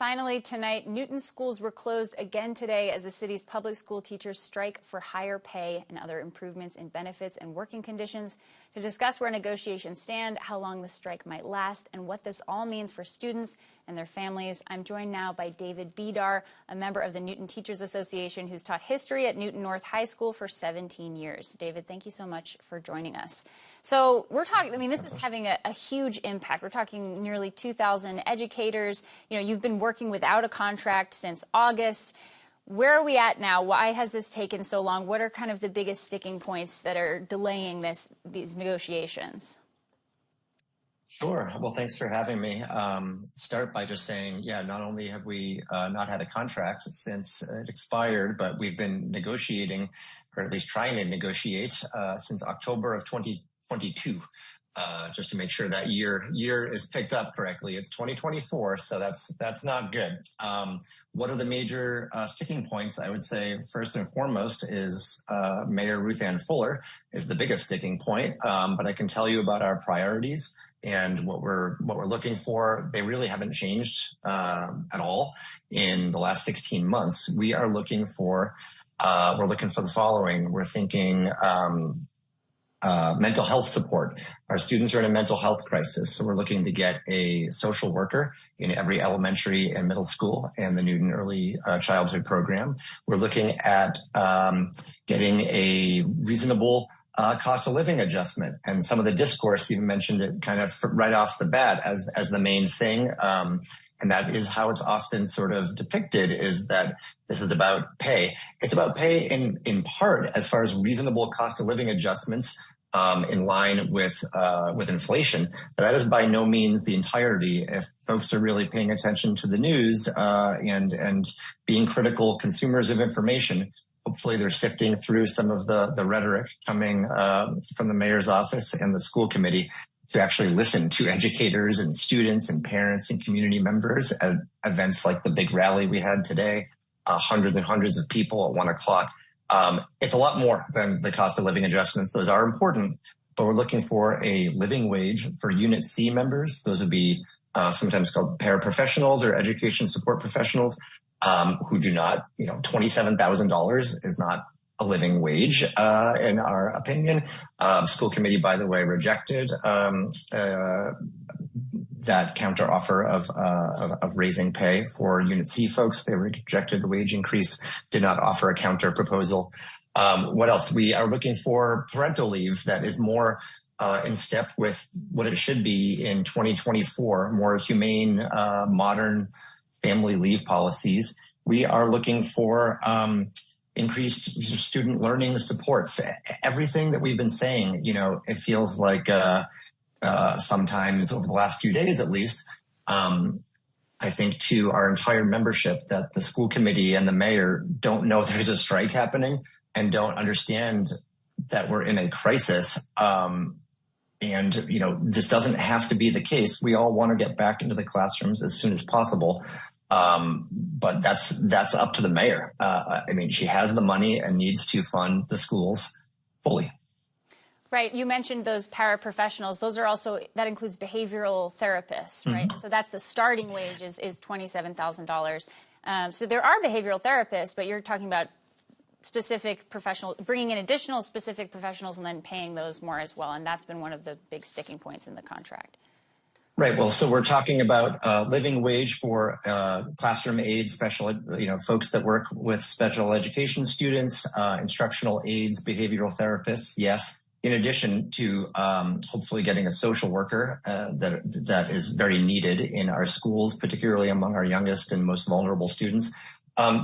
Finally, tonight, Newton schools were closed again today as the city's public school teachers strike for higher pay and other improvements in benefits and working conditions. To discuss where negotiations stand, how long the strike might last, and what this all means for students and their families, I'm joined now by David Bedar, a member of the Newton Teachers Association who's taught history at Newton North High School for 17 years. David, thank you so much for joining us. So we're talking, this is having a huge impact. We're talking nearly 2,000 educators. You've been working without a contract since August. Where are we at now? Why has this taken so long? What are kind of the biggest sticking points that are delaying these negotiations? Sure. Well, thanks for having me. Start by just saying, not only have we not had a contract since it expired, but we've been negotiating, or at least trying to negotiate, since October of 2022. Just to make sure that year is picked up correctly. It's 2024, so that's not good. What are the major sticking points? I would say first and foremost is Mayor Ruth Ann Fuller is the biggest sticking point. But I can tell you about our priorities and what we're looking for. They really haven't changed at all in the last 16 months. We're looking for the following. We're thinking mental health support. Our students are in a mental health crisis, so we're looking to get a social worker in every elementary and middle school and the Newton Early Childhood Program. We're looking at getting a reasonable cost of living adjustment, and some of the discourse even mentioned it kind of right off the bat as the main thing. And that is how it's often sort of depicted, is that this is about pay. It's about pay in part as far as reasonable cost of living adjustments in line with inflation. But that is by no means the entirety. If folks are really paying attention to the news and being critical consumers of information, hopefully they're sifting through some of the rhetoric coming from the mayor's office and the school committee to actually listen to educators and students and parents and community members at events like the big rally we had today, hundreds and hundreds of people at 1 o'clock. It's a lot more than the cost of living adjustments. Those are important, but we're looking for a living wage for Unit C members. Those would be sometimes called paraprofessionals or education support professionals who do not, $27,000 is not a living wage, in our opinion. School committee, by the way, rejected that counter offer of raising pay for Unit C folks. They rejected the wage increase, did not offer a counter proposal. What else? We are looking for parental leave that is more in step with what it should be in 2024, more humane, modern family leave policies. We are looking for increased student learning supports. Everything that we've been saying, it feels like sometimes over the last few days, at least, I think to our entire membership that the school committee and the mayor don't know there's a strike happening and don't understand that we're in a crisis. This doesn't have to be the case. We all want to get back into the classrooms as soon as possible. But that's up to the mayor. She has the money and needs to fund the schools fully. Right. You mentioned those paraprofessionals. Those are also, that includes behavioral therapists, right? Mm-hmm. So that's the starting wage is $27,000. So there are behavioral therapists, but you're talking about specific professional, bringing in additional specific professionals and then paying those more as well. And that's been one of the big sticking points in the contract. Right. Well, so we're talking about living wage for classroom aides, folks that work with special education students, instructional aides, behavioral therapists. Yes. In addition to hopefully getting a social worker that is very needed in our schools, particularly among our youngest and most vulnerable students.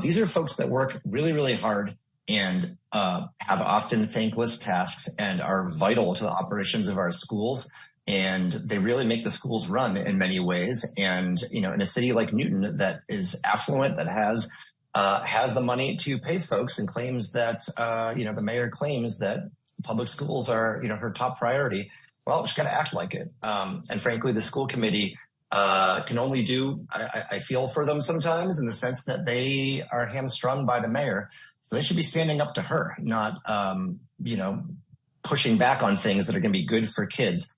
These are folks that work really, really hard and have often thankless tasks and are vital to the operations of our schools. And they really make the schools run in many ways. And, in a city like Newton that is affluent, that has the money to pay folks and claims that, the mayor claims that public schools are, her top priority. Well, she's got to act like it. And frankly, the school committee can only do, I feel for them sometimes in the sense that they are hamstrung by the mayor. So they should be standing up to her, not, pushing back on things that are going to be good for kids.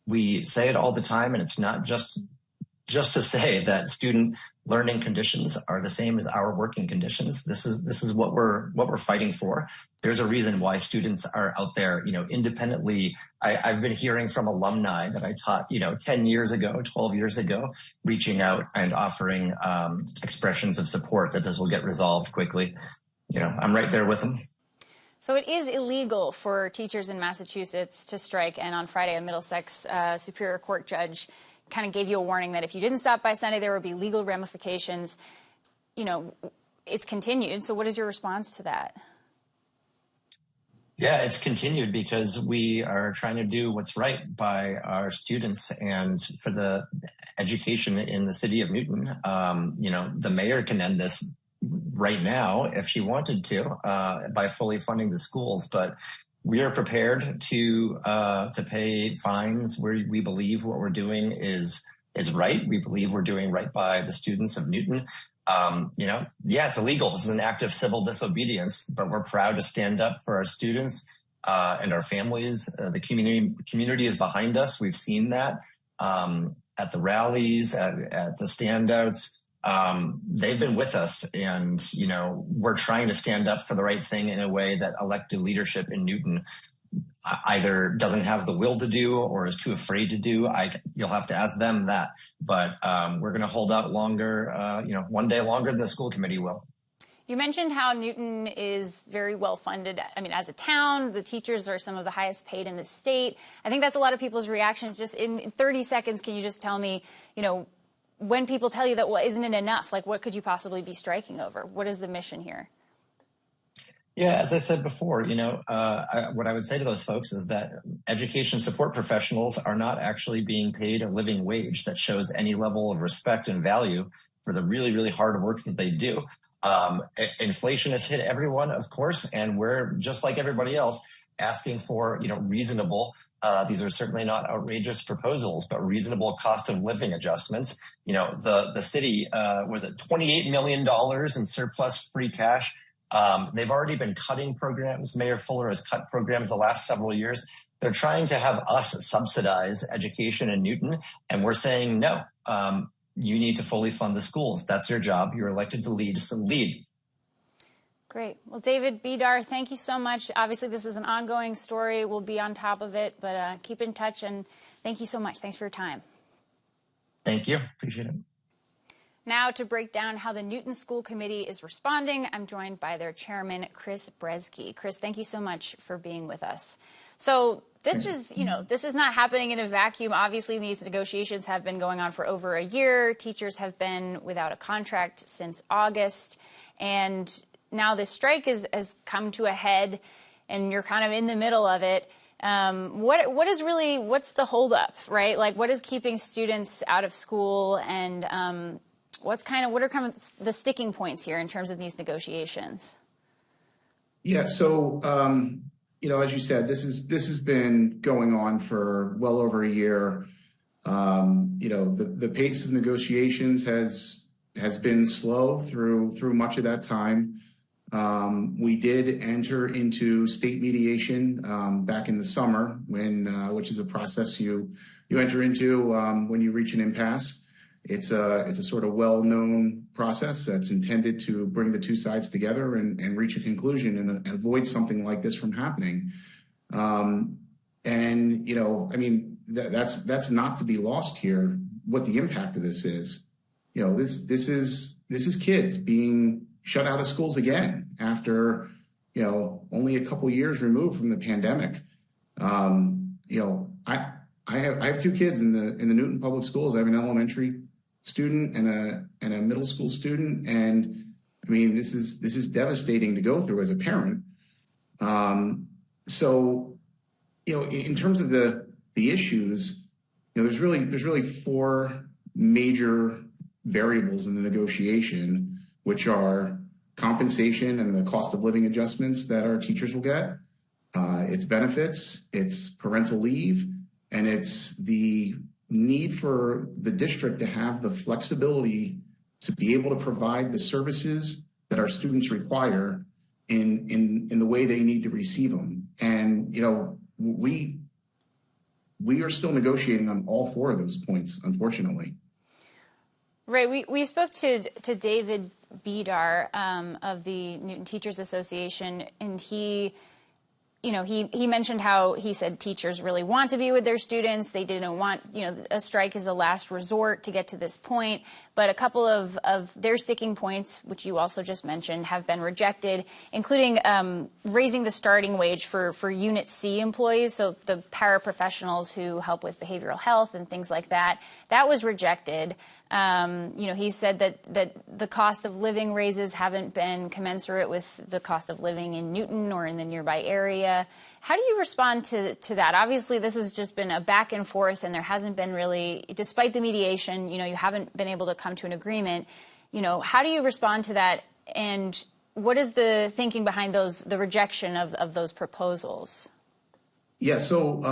We say it all the time, and it's not just just to say that student learning conditions are the same as our working conditions. This is what we're fighting for. There's a reason why students are out there, independently. I've been hearing from alumni that I taught, 10 years ago, 12 years ago, reaching out and offering expressions of support that this will get resolved quickly. I'm right there with them. So it is illegal for teachers in Massachusetts to strike, and on Friday, a Middlesex Superior Court judge kind of gave you a warning that if you didn't stop by Sunday, there would be legal ramifications. It's continued. So what is your response to that? Yeah, it's continued because we are trying to do what's right by our students and for the education in the city of Newton. The mayor can end this right now if she wanted to by fully funding the schools, but we are prepared to pay fines where we believe what we're doing is right. We believe we're doing right by the students of Newton. It's illegal. This is an act of civil disobedience, but we're proud to stand up for our students and our families. The community is behind us. We've seen that at the rallies, at the standouts. They've been with us, and we're trying to stand up for the right thing in a way that elected leadership in Newton either doesn't have the will to do or is too afraid to do. You'll have to ask them that, but we're going to hold out longer, one day longer than the school committee will. You mentioned how Newton is very well funded. I mean, as a town, the teachers are some of the highest paid in the state. I think that's a lot of people's reactions. Just in 30 seconds, can you just tell me, when people tell you that, well, isn't it enough? Like, what could you possibly be striking over? What is the mission here? Yeah, as I said before, what I would say to those folks is that education support professionals are not actually being paid a living wage that shows any level of respect and value for the really, really hard work that they do. Inflation has hit everyone, of course, and we're just like everybody else asking for, reasonable. These are certainly not outrageous proposals, but reasonable cost of living adjustments. The city was at $28 million in surplus free cash. They've already been cutting programs. Mayor Fuller has cut programs the last several years. They're trying to have us subsidize education in Newton, and we're saying no. You need to fully fund the schools. That's your job. You're elected to lead, so lead. Great. Well, David Bedar, thank you so much. Obviously, this is an ongoing story. We'll be on top of it, but keep in touch, and thank you so much. Thanks for your time. Thank you. Appreciate it. Now, to break down how the Newton School Committee is responding, I'm joined by their chairman, Chris Bresky. Chris, thank you so much for being with us. So this is not happening in a vacuum. Obviously, these negotiations have been going on for over a year. Teachers have been without a contract since August. And now this strike has come to a head, and you're kind of in the middle of it. What's the holdup, right? Like, what is keeping students out of school, and what are kind of the sticking points here in terms of these negotiations? Yeah, so as you said, this has been going on for well over a year. The pace of negotiations has been slow through much of that time. We did enter into state mediation back in the summer, which is a process you enter into when you reach an impasse. It's a sort of well-known process that's intended to bring the two sides together and reach a conclusion and avoid something like this from happening. That's not to be lost here. What the impact of this is, this is kids being shut out of schools again after, only a couple years removed from the pandemic. I have two kids in the Newton Public Schools. I have an elementary student and a middle school student, and I mean, this is devastating to go through as a parent. In terms of the issues, there's really four major variables in the negotiation, which are compensation and the cost of living adjustments that our teachers will get, it's benefits, it's parental leave, and it's the need for the district to have the flexibility to be able to provide the services that our students require in the way they need to receive them. And, we are still negotiating on all four of those points, unfortunately. Right. We spoke to David Bedar of the Newton Teachers Association, and he mentioned how he said teachers really want to be with their students. They didn't want, a strike is a last resort to get to this point. But a couple of their sticking points, which you also just mentioned, have been rejected, including raising the starting wage for Unit C employees, so the paraprofessionals who help with behavioral health and things like that. That was rejected. He said that the cost of living raises haven't been commensurate with the cost of living in Newton or in the nearby area. How do you respond to that? Obviously, this has just been a back and forth, and there hasn't been really, despite the mediation, you haven't been able to come to an agreement. How do you respond to that? And what is the thinking behind the rejection of those proposals? Yeah. So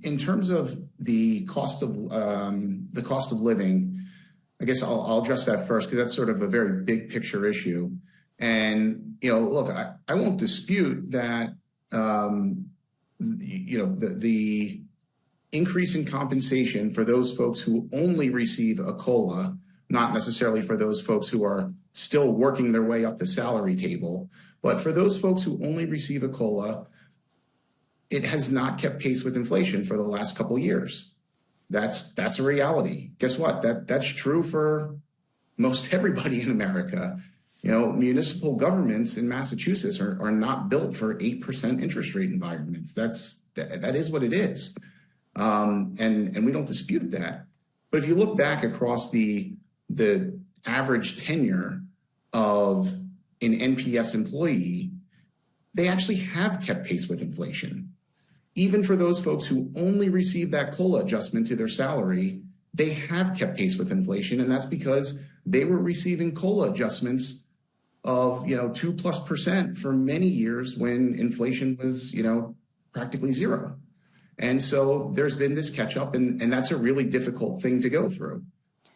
in terms of the cost of living, I guess I'll address that first because that's sort of a very big picture issue. And, look, I won't dispute that, the increase in compensation for those folks who only receive a COLA, not necessarily for those folks who are still working their way up the salary table, but for those folks who only receive a COLA, it has not kept pace with inflation for the last couple of years. That's a reality. Guess what? That's true for most everybody in America. Municipal governments in Massachusetts are not built for 8% interest rate environments. That is what it is. And we don't dispute that. But if you look back across the average tenure of an NPS employee, they actually have kept pace with inflation. Even for those folks who only receive that COLA adjustment to their salary, they have kept pace with inflation. And that's because they were receiving COLA adjustments of, 2+% for many years when inflation was, practically zero. And so there's been this catch up, and that's a really difficult thing to go through.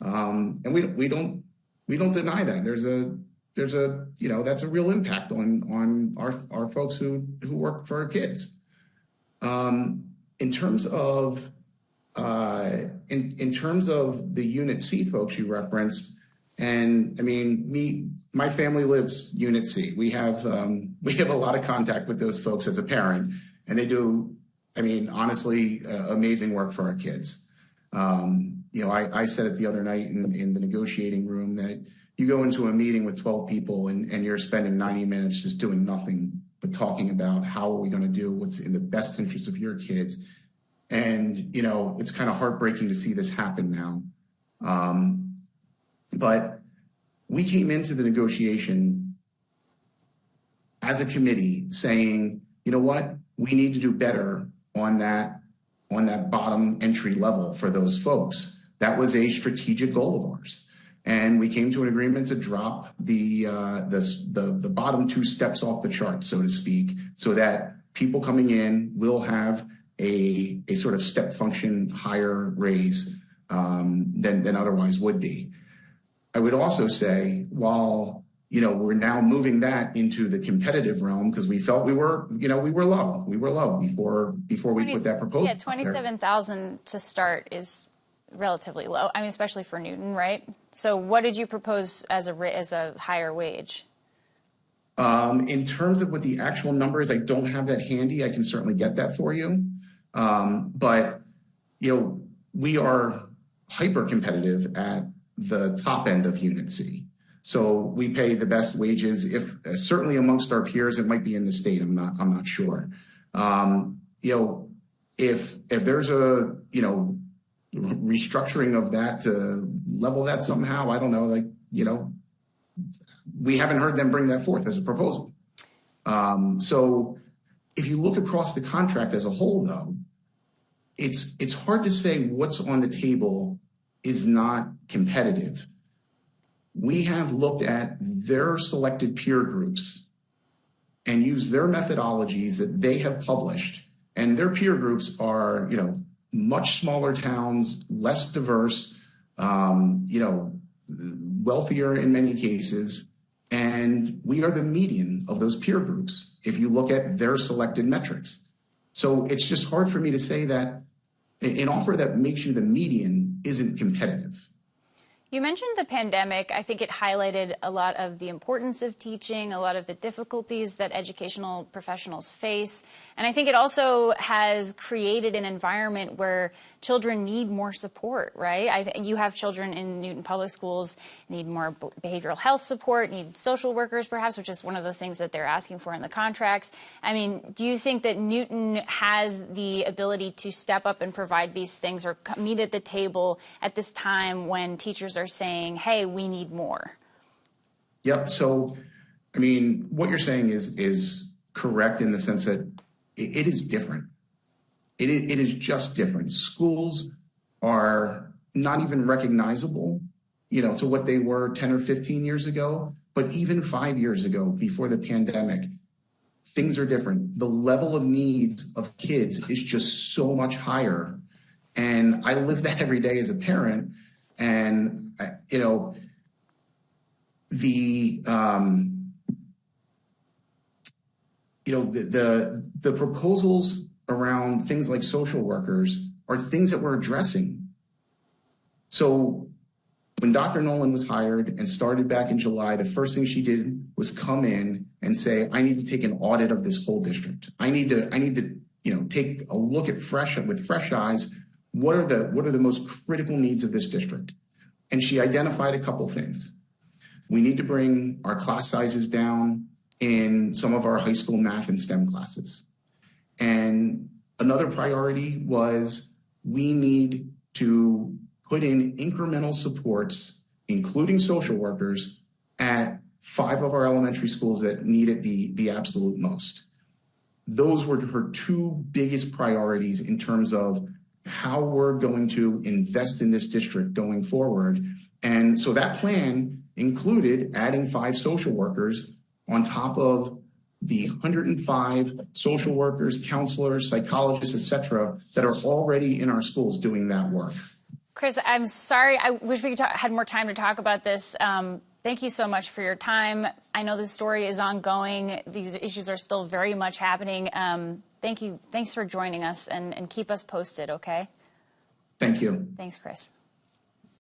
And we don't deny that. There's a that's a real impact on our folks who work for our kids. In terms of the Unit C folks you referenced, and I mean, my family lives Unit C. We have a lot of contact with those folks as a parent, and they do, honestly, amazing work for our kids. I said it the other night in the negotiating room that you go into a meeting with 12 people and you're spending 90 minutes just doing nothing but talking about how are we going to do what's in the best interest of your kids. And, it's kind of heartbreaking to see this happen now. But we came into the negotiation as a committee saying, you know what, we need to do better on that bottom entry level for those folks. That was a strategic goal of ours. And we came to an agreement to drop the bottom two steps off the chart, so to speak, so that people coming in will have a sort of step function higher raise than otherwise would be. I would also say, while we're now moving that into the competitive realm because we felt we were low before we put that proposal. Yeah, 27,000 to start is relatively low. Especially for Newton, right? So what did you propose as a higher wage? In terms of what the actual number is, I don't have that handy. I can certainly get that for you. But we are hyper competitive at the top end of Unit C. So we pay the best wages. If certainly amongst our peers, it might be in the state. I'm not sure. If there's a restructuring of that to level that somehow, I don't know. We haven't heard them bring that forth as a proposal. So if you look across the contract as a whole, though, it's hard to say what's on the table is not competitive. We have looked at their selected peer groups and used their methodologies that they have published. And their peer groups are, much smaller towns, less diverse, wealthier in many cases. And we are the median of those peer groups if you look at their selected metrics. So it's just hard for me to say that an offer that makes you the median isn't competitive. You mentioned the pandemic. I think it highlighted a lot of the importance of teaching, a lot of the difficulties that educational professionals face. And I think it also has created an environment where children need more support, right? You have children in Newton Public Schools need more behavioral health support, need social workers perhaps, which is one of the things that they're asking for in the contracts. I mean, do you think that Newton has the ability to step up and provide these things or meet at the table at this time when teachers are saying, hey, we need more? Yep. So, I mean, what you're saying is correct in the sense that it is different. It is just different. Schools are not even recognizable, to what they were 10 or 15 years ago, but even 5 years ago, before the pandemic, things are different. The level of needs of kids is just so much higher. And I live that every day as a parent. And, the proposals around things like social workers are things that we're addressing. So when Dr. Nolan was hired and started back in July, the first thing she did was come in and say, I need to take an audit of this whole district. I need to take a look at with fresh eyes. What are the most critical needs of this district? And she identified a couple things. We need to bring our class sizes down in some of our high school math and STEM classes. And another priority was we need to put in incremental supports, including social workers, at 5 of our elementary schools that need it the absolute most. Those were her 2 biggest priorities in terms of how we're going to invest in this district going forward. And so that plan included adding 5 social workers on top of the 105 social workers, counselors, psychologists, et cetera, that are already in our schools doing that work. Chris, I'm sorry. I wish we had more time to talk about this. Thank you so much for your time. I know this story is ongoing. These issues are still very much happening. Thank you. Thanks for joining us, and keep us posted, okay? Thank you. Thanks, Chris.